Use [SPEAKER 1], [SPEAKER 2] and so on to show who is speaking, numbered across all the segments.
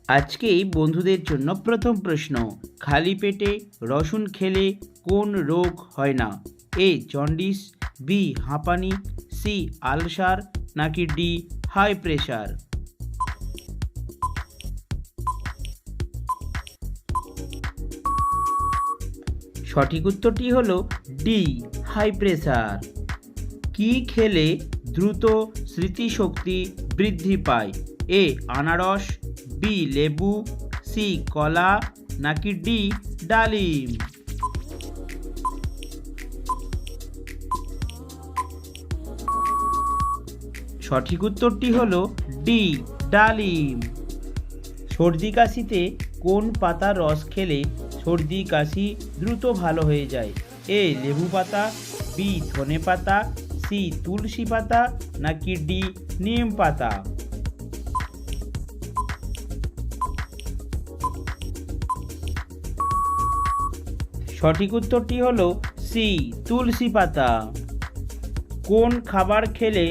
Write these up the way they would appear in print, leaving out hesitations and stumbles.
[SPEAKER 1] আজকেই বন্ধুদের জন্য প্রথম প্রশ্ন, খালি পেটে রসুন খেলে কোন রোগ হয় না? এ জন্ডিস, বি হাঁপানি, সি আলসার, নাকি ডি হাই প্রেশার? সঠিক উত্তরটি হলো ডি হাই প্রেশার। কি খেলে দ্রুত স্মৃতিশক্তি বৃদ্ধি পায়? এ আনারস, বি লেবু, সি কলা, নাকি ডি ডালিম? সঠিক উত্তরটি হলো ডি ডালিম। সর্দি কাশিতে কোন পাতার রস খেলে সর্দি কাশি দ্রুত ভালো হয়ে যায়? এ লেবু পাতা, বি ধনে পাতা, সি তুলসী পাতা, নাকি ডি নিম পাতা? সঠিক উত্তরটি হলো সি তুলসী পাতা। কোন খাবার খেলে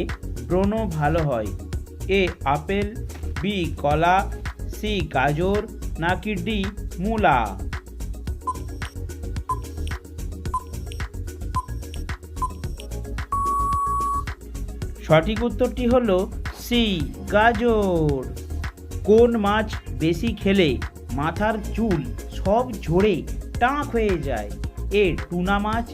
[SPEAKER 1] ব্রণ ভালো হয়? এ আপেল, বি কলা, সি গাজর, নাকি ডি মূলা? সঠিক উত্তরটি হলো সি গাজর। কোন মাছ বেশি খেলে মাথার চুল সব ঝরে টাক হয়ে যায়? এ টুনা মাছ,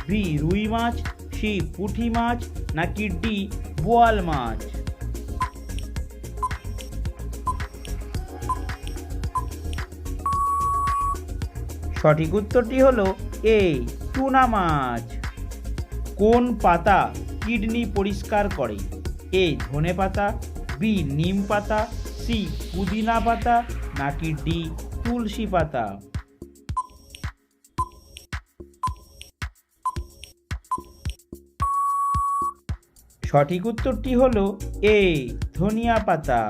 [SPEAKER 1] বি রুই মাছ, সি পুঁটি মাছ, নাকি ডি বোয়াল মাছ? সঠিক উত্তরটি হলো এ টুনা মাছ। কোন পাতা কিডনি পরিষ্কার করে? এ ধনে পাতা, বি নিম পাতা, সি পুদিনা পাতা, নাকি ডি তুলসী পাতা? সঠিক উত্তরটি হলো এ ধনিয়া পাতা।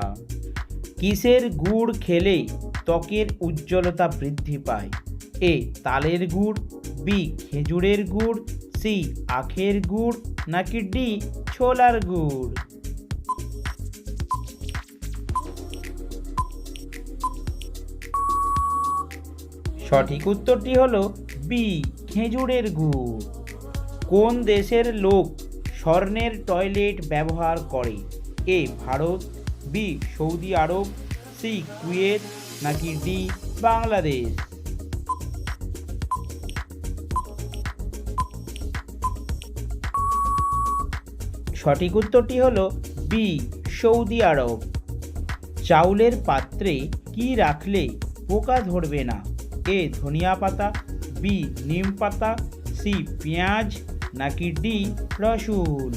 [SPEAKER 1] কিসের গুড় খেলে ত্বকের উজ্জ্বলতা বৃদ্ধি পায়? এ তালের গুড়, বি খেজুরের গুড়, সি আখের গুড়, নাকি ডি ছোলার গুড়? সঠিক উত্তরটি হলো বি খেজুরের গুড়। কোন দেশের লোক স্বর্ণের টয়লেট ব্যবহার করে? এ ভারত, বি সৌদি আরব, সি কুয়েত, নাকি ডি বাংলাদেশ? সঠিক উত্তরটি হলো বি সৌদি আরব। চাউলের পাত্রে কি রাখলে পোকা ধরবে না? এ ধনিয়া পাতা, বি নিম পাতা, সি পেঁয়াজ, নাকি ডি রসুন?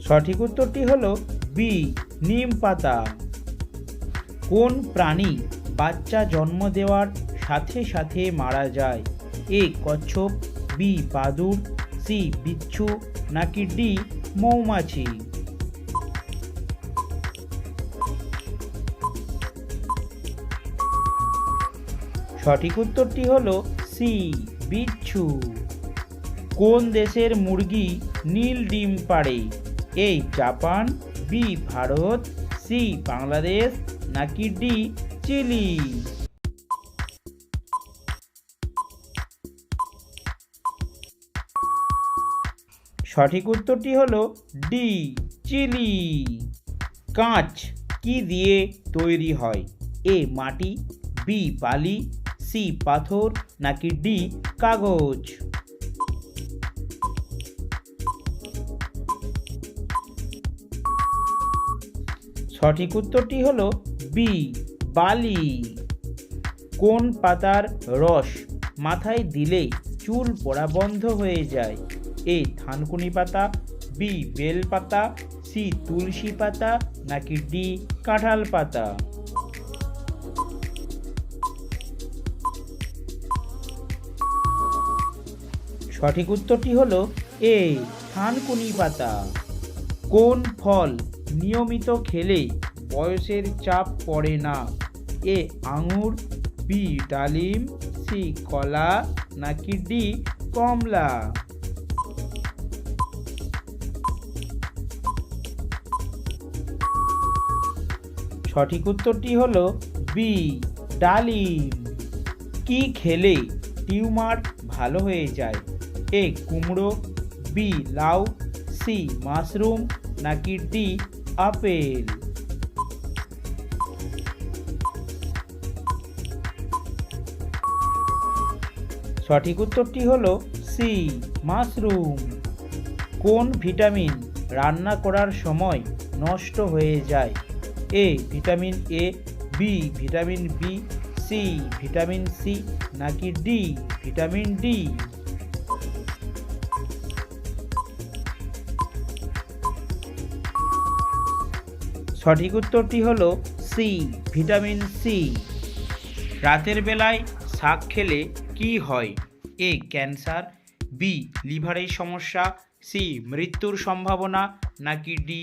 [SPEAKER 1] সঠিক উত্তরটি হলো বি নিম পাতা। কোন প্রাণী বাচ্চা জন্ম দেওয়ার সাথে সাথে মারা যায়? এ কচ্ছপ, বি বাদুড়, সি বিচ্ছু, নাকি ডি মৌমাছি? সঠিক উত্তরটি হলো সি বিচ্ছু। কোন দেশের মুরগি নীল ডিম পাড়ে? A Japan, B Bharat, C Bangladesh, নাকি ডি চিলি? সঠিক উত্তরটি হলো ডি চিলি। কাঁচ কি দিয়ে তৈরি হয়? এ মাটি, বি বালি, সি পাথর, নাকি ডি কাগজ? সঠিক উত্তরটি হলো বি বালি। কোন পাতার রস মাথায় দিলে চুল পড়া বন্ধ হয়ে যায়? এ থানকুনি পাতা, বি বেল পাতা, সি তুলসী পাতা, নাকি ডি কাঁঠাল পাতা? সঠিক উত্তরটি হলো এ থানকুনি পাতা। কোন ফল নিয়মিত খেলে বয়সের চাপ পড়ে না? এ আঙুর, বি ডালিম, সি কলা, নাকি ডি কমলা? সঠিক উত্তরটি হলো বি ডালিম। কি খেলে টিউমার ভালো হয়ে যায়? এ কুমড়ো, বি লাউ, সি মাশরুম, নাকি ডি আপেল? সঠিক উত্তরটি হলো সি মাশরুম। কোন ভিটামিন রান্না করার সময় নষ্ট হয়ে যায়? A vitamin A, B vitamin B, C vitamin C, নাকি ডি ভিটামিন ডি? সঠিক উত্তরটি হলো সি ভিটামিন সি। রাতের বেলায় শাক খেলে কি হয়? এ ক্যান্সার, বি লিভারের সমস্যা, সি মৃত্যুর সম্ভাবনা, নাকি ডি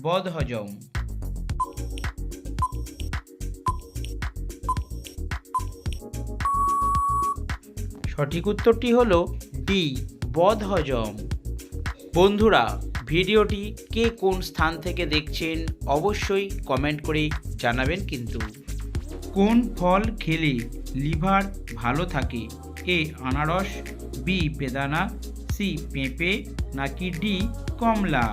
[SPEAKER 1] বদহজম? সঠিক উত্তরটি হলো ডি বদহজম। বন্ধুরা, ভিডিওটি কে কোন স্থান থেকে দেখছেন অবশ্যই কমেন্ট করে জানাবেন কিন্তু। কোন ফল খেলে লিভার ভালো থাকে? এ আনারস, বি বেদানা, সি পেঁপে, নাকি ডি কমলা?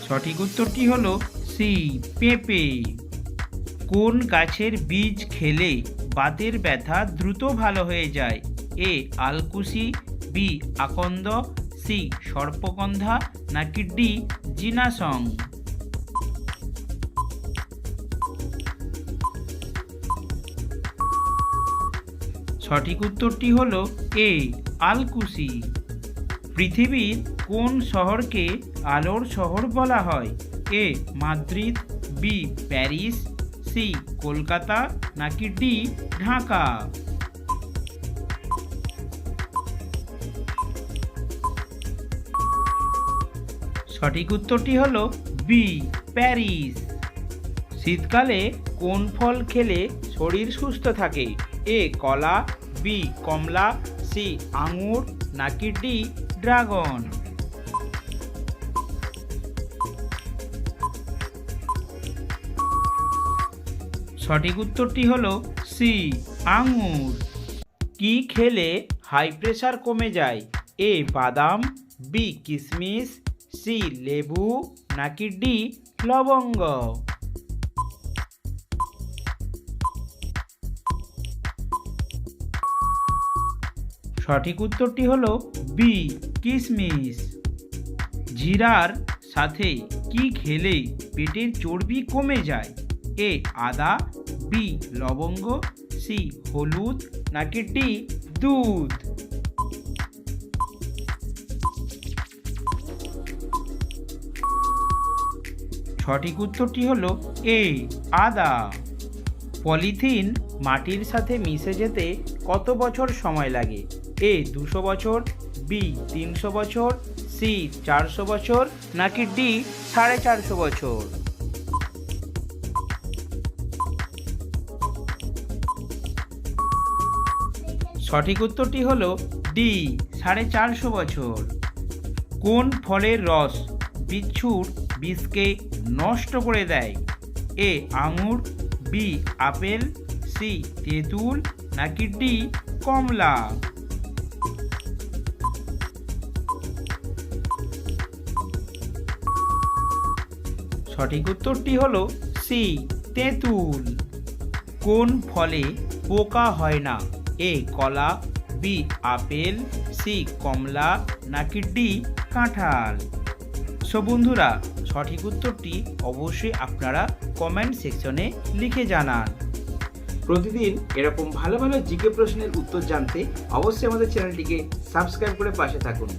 [SPEAKER 1] সঠিক উত্তরটি হলো সি পেঁপে। কোন গাছের বীজ খেলে বাতের ব্যথা দ্রুত ভালো হয়ে যায়? এ আলকুশি, বি আকন্দ, সি সর্পগন্ধা, নাকি ডি জিনাসং? সঠিক উত্তরটি হলো এ আলকুশি। পৃথিবীর কোন শহরকে আলোর শহর বলা হয়? A Madrid, B Paris, C Kolkata, নাকি ডি ঢাকা? সঠিক উত্তরটি হলো বি প্যারিস। শীতকালে কোন ফল খেলে শরীর সুস্থ থাকে? এ কলা, বি কমলা, সি আঙুর, নাকি ডি ড্রাগন? সঠিক উত্তরটি হলো সি আঙুর। কি খেলে হাই প্রেশার কমে যায়? এ বাদাম, বি কিশমিশ, সি লেবু, নাকি ডি লবঙ্গ? সঠিক উত্তরটি হলো বি কিশমিশ। জিরার সাথে কি খেলে পেটের চর্বি কমে যায়? এ আদা, বি লবঙ্গ, সি হলুদ, নাকি ডি দুধ? সঠিক উত্তরটি হলো এ আদা। পলিথিন মাটির সাথে মিশে যেতে কত বছর সময় লাগে? এ 200 বছর, বি 300 বছর, সি 400 বছর, নাকি ডি 450 বছর? সঠিক উত্তরটি হলো ডি 450 বছর। কোন ফলের রস বিচ্ছুর বিষকে নষ্ট করে দেয়? এ আঙুর, বি আপেল, সি তেঁতুল, নাকি ডি কমলা? সঠিক উত্তরটি হলো সি তেঁতুল। কোন ফলে পোকা হয় না? এ কলা, বি আপেল, সি কমলা, নাকি ডি কাঁঠাল? সো বন্ধুরা, সঠিক উত্তরটি অবশ্যই আপনারা কমেন্ট সেকশনে লিখে জানান। প্রতিদিন এরকম ভালো ভালো জিকে প্রশ্নের উত্তর জানতে অবশ্যই আমাদের চ্যানেলটিকে সাবস্ক্রাইব করে পাশে থাকুন।